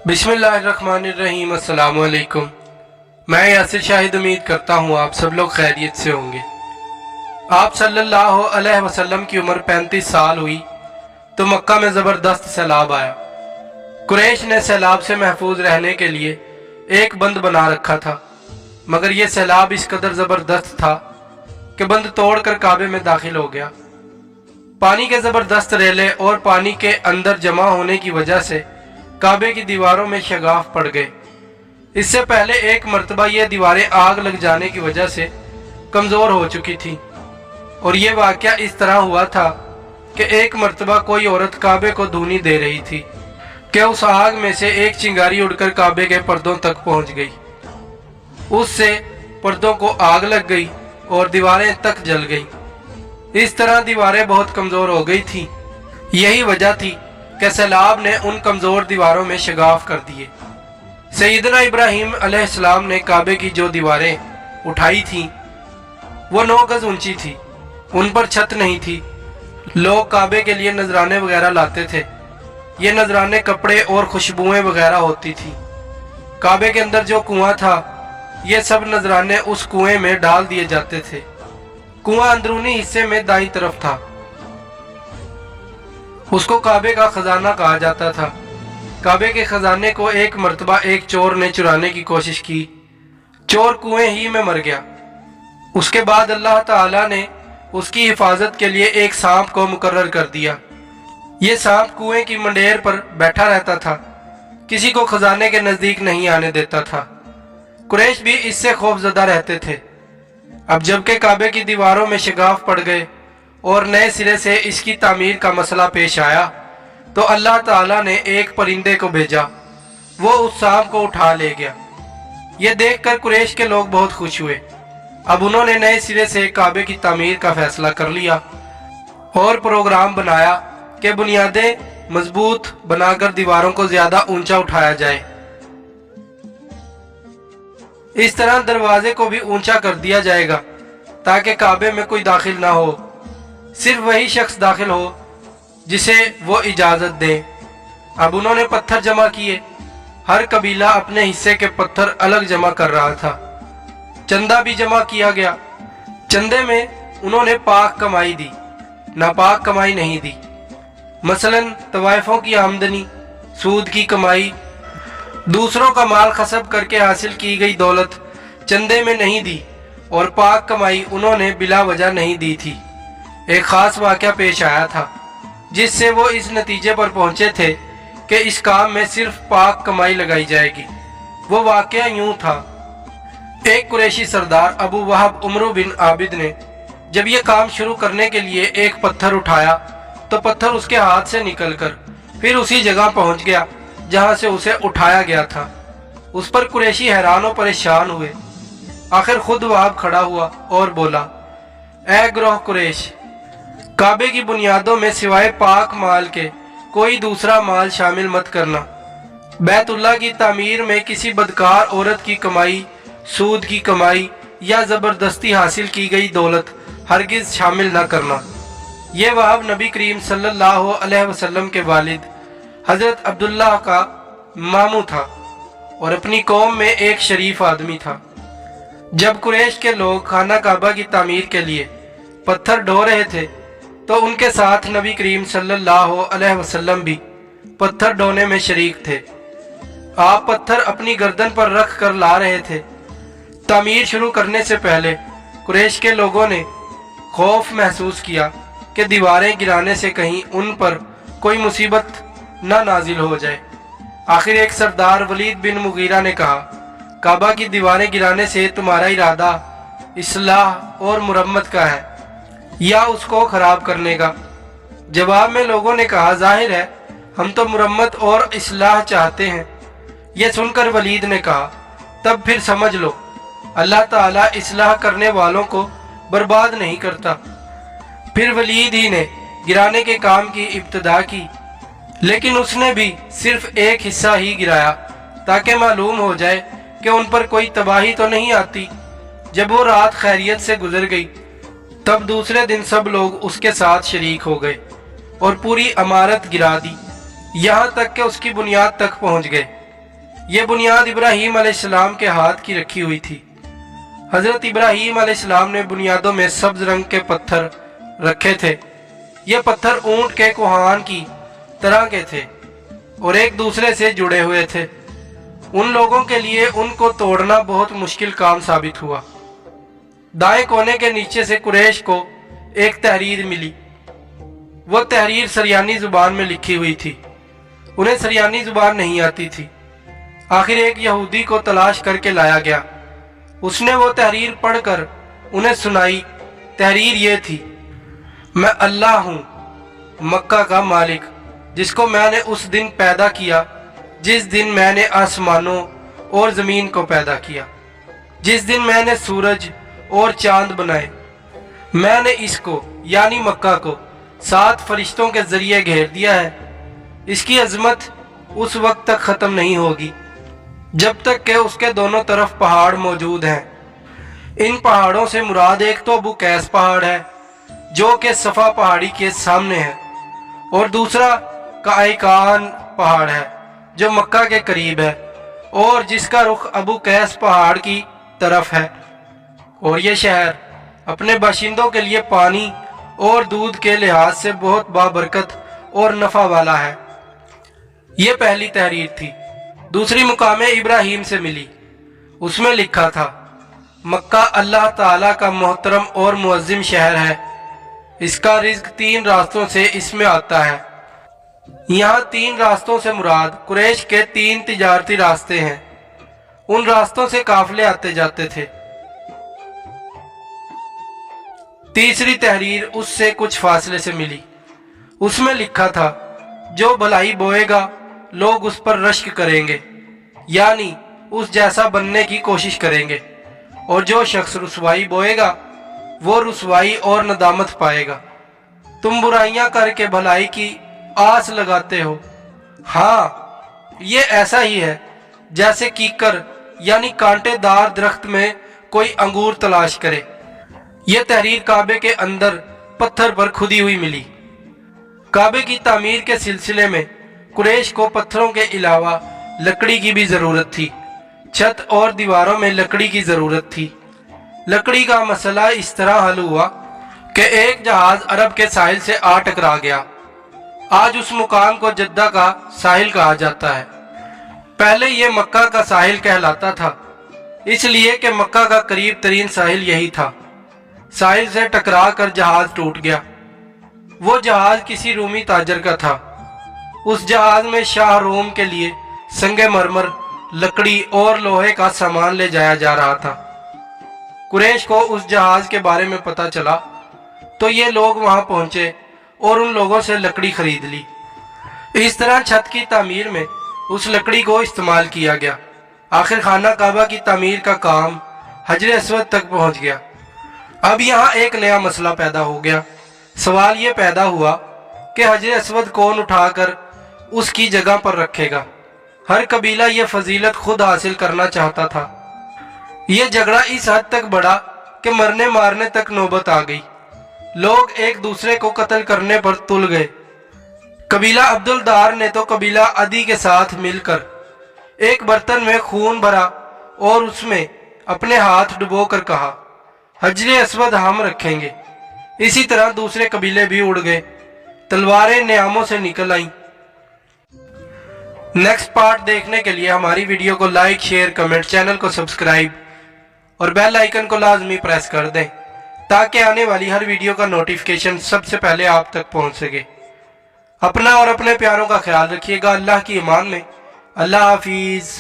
बिस्मिल्लाहिर्रहमानिर्रहीम। अस्सलामु अलैकुम। मैं यासिर शाहिद उम्मीद करता हूँ आप सब लोग खैरियत से होंगे। आप सल्लल्लाहु अलैहि वसल्लम की उम्र 35 साल हुई तो मक्का में ज़बरदस्त सैलाब आया। कुरैश ने सैलाब से महफूज रहने के लिए एक बंद बना रखा था, मगर यह सैलाब इस कदर ज़बरदस्त था कि बंद तोड़कर काबे में दाखिल हो गया। पानी के ज़बरदस्त रेले और पानी के अंदर जमा होने की वजह से काबे की दीवारों में शगाफ पड़ गए। इससे पहले एक मरतबा ये दीवारें आग लग जाने की वजह से कमज़ोर हो चुकी थी और ये वाक़या इस तरह हुआ था कि एक मरतबा कोई औरत काबे को धूनी दे रही थी कि उस आग में से एक चिंगारी उड़कर काबे के पर्दों तक पहुंच गई। उससे पर्दों को आग लग गई और दीवारें तक जल गई। इस तरह दीवारें बहुत कमज़ोर हो गई थी। यही वजह थी कि सैलाब ने उन कमज़ोर दीवारों में शगाफ कर दिए। सैयदना इब्राहीम अलैहिस्सलाम ने काबे की जो दीवारें उठाई थीं वो 9 गज ऊंची थी। उन पर छत नहीं थी। लोग काबे के लिए नजराने वगैरह लाते थे। ये नजराने कपड़े और खुशबुएं वगैरह होती थी। काबे के अंदर जो कुआं था ये सब नजराने उस कुएं में डाल दिए जाते थे। कुआं अंदरूनी हिस्से में दाईं तरफ था। उसको काबे का खजाना कहा जाता था। काबे के खजाने को एक मर्तबा एक चोर ने चुराने की कोशिश की। चोर कुएं ही में मर गया। उसके बाद अल्लाह ताला ने उसकी हिफाजत के लिए एक सांप को मुकर्रर कर दिया। ये सांप कुएं की मंडेर पर बैठा रहता था, किसी को खजाने के नजदीक नहीं आने देता था। कुरैश भी इससे खौफजदा रहते थे। अब जबकि काबे की दीवारों में शगाफ पड़ गए और नए सिरे से इसकी तामीर का मसला पेश आया तो अल्लाह ताला ने एक परिंदे को भेजा। वो उस सांप को उठा ले गया। ये देखकर कुरैश के लोग बहुत खुश हुए। अब उन्होंने नए सिरे से काबे की तामीर का फैसला कर लिया और प्रोग्राम बनाया कि बुनियादें मजबूत बनाकर दीवारों को ज्यादा ऊंचा उठाया जाए। इस तरह दरवाजे को भी ऊंचा कर दिया जाएगा ताकि काबे में कोई दाखिल ना हो, सिर्फ वही शख्स दाखिल हो जिसे वो इजाजत दे। अब उन्होंने पत्थर जमा किए। हर कबीला अपने हिस्से के पत्थर अलग जमा कर रहा था। चंदा भी जमा किया गया। चंदे में उन्होंने पाक कमाई दी, नापाक कमाई नहीं दी। मसलन तवाइफों की आमदनी, सूद की कमाई, दूसरों का माल खसब करके हासिल की गई दौलत चंदे में नहीं दी और पाक कमाई उन्होंने बिला वजह नहीं दी थी। एक खास वाक़या पेश आया था जिससे वो इस नतीजे पर पहुंचे थे कि इस काम में सिर्फ पाक कमाई लगाई जाएगी। वो वाक़या यूं था। एक कुरैशी सरदार अबू वहाब उमर बिन आबिद ने जब ये काम शुरू करने के लिए एक पत्थर उठाया तो पत्थर उसके हाथ से निकलकर फिर उसी जगह पहुंच गया जहां से उसे उठाया गया था। उस पर कुरैशी हैरान और परेशान हुए। आखिर खुद वहाब खड़ा हुआ और बोला, ऐ ग्रोह कुरैश, काबे की बुनियादों में सिवाय पाक माल के कोई दूसरा माल शामिल मत करना। बैतुल्लाह की तामीर में किसी बदकार औरत की कमाई, सूद की कमाई या ज़बरदस्ती हासिल की गई दौलत हरगिज़ शामिल न करना। ये वहाब नबी करीम सल्लल्लाहु अलैहि वसल्लम के वालिद हज़रत अब्दुल्लाह का मामू था और अपनी कौम में एक शरीफ आदमी था। जब कुरैश के लोग खाना काबा की तामीर के लिए पत्थर ढो रहे थे तो उनके साथ नबी करीम सल्लल्लाहु अलैहि वसल्लम भी पत्थर ढोने में शरीक थे। आप पत्थर अपनी गर्दन पर रख कर ला रहे थे। तामीर शुरू करने से पहले कुरैश के लोगों ने खौफ महसूस किया कि दीवारें गिराने से कहीं उन पर कोई मुसीबत न नाजिल हो जाए। आखिर एक सरदार वलीद बिन मुगीरा ने कहा, काबा की दीवारें गिराने से तुम्हारा इरादा इस्लाह और मुरम्मत का है या उसको खराब करने का? जवाब में लोगों ने कहा, जाहिर है हम तो मुरम्मत और इस्लाह चाहते हैं। यह सुनकर वलीद ने कहा, तब फिर समझ लो अल्लाह ताला इस्लाह करने वालों को बर्बाद नहीं करता। फिर वलीद ही ने गिराने के काम की इब्तिदा की, लेकिन उसने भी सिर्फ एक हिस्सा ही गिराया ताकि मालूम हो जाए कि उन पर कोई तबाही तो नहीं आती। जब वो रात खैरियत से गुजर गई तब दूसरे दिन सब लोग उसके साथ शरीक हो गए और पूरी इमारत गिरा दी, यहाँ तक कि उसकी बुनियाद तक पहुँच गए। ये बुनियाद इब्राहीम अलैहिस्सलाम के हाथ की रखी हुई थी। हजरत इब्राहीम अलैहिस्सलाम ने बुनियादों में सब्ज रंग के पत्थर रखे थे। ये पत्थर ऊंट के कोहान की तरह के थे और एक दूसरे से जुड़े हुए थे। उन लोगों के लिए उनको तोड़ना बहुत मुश्किल काम साबित हुआ। दाएं कोने के नीचे से कुरैश को एक तहरीर मिली। वो तहरीर सरयानी जुबान में लिखी हुई थी। उन्हें सरयानी जुबान नहीं आती थी। आखिर एक यहूदी को तलाश करके लाया गया। उसने वो तहरीर पढ़कर उन्हें सुनाई। तहरीर ये थी, मैं अल्लाह हूँ, मक्का का मालिक, जिसको मैंने उस दिन पैदा किया जिस दिन मैंने आसमानों और ज़मीन को पैदा किया, जिस दिन मैंने सूरज और चांद बनाए। मैंने इसको यानी मक्का को 7 फरिश्तों के जरिए घेर दिया है। इसकी अजमत उस वक्त तक ख़त्म नहीं होगी जब तक कि उसके दोनों तरफ पहाड़ मौजूद हैं। इन पहाड़ों से मुराद एक तो अबू कैस पहाड़ है जो कि सफ़ा पहाड़ी के सामने है, और दूसरा कायकान पहाड़ है जो मक्का के करीब है और जिसका रुख अबू कैस पहाड़ की तरफ है। और ये शहर अपने बाशिंदों के लिए पानी और दूध के लिहाज से बहुत बाबरकत और नफ़ा वाला है। ये पहली तहरीर थी। दूसरी मुकामे इब्राहीम से मिली। उसमें लिखा था, मक्का अल्लाह ताला का मोहतरम और मुअज्जिम शहर है। इसका रिज्क 3 रास्तों से इसमें आता है। यहाँ 3 रास्तों से मुराद कुरैश के 3 तिजारती रास्ते हैं। उन रास्तों से काफिले आते जाते थे। तीसरी तहरीर उससे कुछ फासले से मिली। उसमें लिखा था, जो भलाई बोएगा लोग उस पर रश्क करेंगे, यानी उस जैसा बनने की कोशिश करेंगे, और जो शख्स रुसवाई बोएगा वो रुसवाई और नदामत पाएगा। तुम बुराइयां करके भलाई की आस लगाते हो। हाँ, ये ऐसा ही है जैसे कीकर यानी कांटेदार दरख्त में कोई अंगूर तलाश करे। यह तहरीर काबे के अंदर पत्थर पर खुदी हुई मिली। काबे की तामीर के सिलसिले में कुरैश को पत्थरों के अलावा लकड़ी की भी ज़रूरत थी। छत और दीवारों में लकड़ी की ज़रूरत थी। लकड़ी का मसला इस तरह हल हुआ कि एक जहाज़ अरब के साहिल से आ टकरा गया। आज उस मुकाम को जद्दा का साहिल कहा जाता है। पहले ये मक्का का साहिल कहलाता था, इसलिए कि मक्का का करीब तरीन साहिल यही था। साहिल से टकरा कर जहाज़ टूट गया। वो जहाज़ किसी रूमी ताजर का था। उस जहाज़ में शाह रोम के लिए संगे मरमर, लकड़ी और लोहे का सामान ले जाया जा रहा था। कुरैश को उस जहाज़ के बारे में पता चला तो ये लोग वहां पहुंचे और उन लोगों से लकड़ी खरीद ली। इस तरह छत की तामीर में उस लकड़ी को इस्तेमाल किया गया। आखिर खाना काबा की तामीर का काम हजर अस्वद तक पहुंच गया। अब यहाँ एक नया मसला पैदा हो गया। सवाल ये पैदा हुआ कि हजर अस्वद कौन उठाकर उसकी जगह पर रखेगा। हर कबीला ये फजीलत खुद हासिल करना चाहता था। ये झगड़ा इस हद तक बढ़ा कि मरने मारने तक नौबत आ गई। लोग एक दूसरे को कत्ल करने पर तुल गए। कबीला अब्दुल दार ने तो कबीला अदी के साथ मिलकर एक बर्तन में खून भरा और उसमें अपने हाथ डुबोकर कहा, हजरे अस्वद हम रखेंगे। इसी तरह दूसरे कबीले भी उड़ गए। तलवारें नियामों से निकल आईं। नेक्स्ट पार्ट देखने के लिए हमारी वीडियो को लाइक, शेयर, कमेंट, चैनल को सब्सक्राइब और बेल आइकन को लाजमी प्रेस कर दें ताकि आने वाली हर वीडियो का नोटिफिकेशन सबसे पहले आप तक पहुंच सके। अपना और अपने प्यारों का ख्याल रखिएगा। अल्लाह की अमान में। अल्लाह हाफिज़।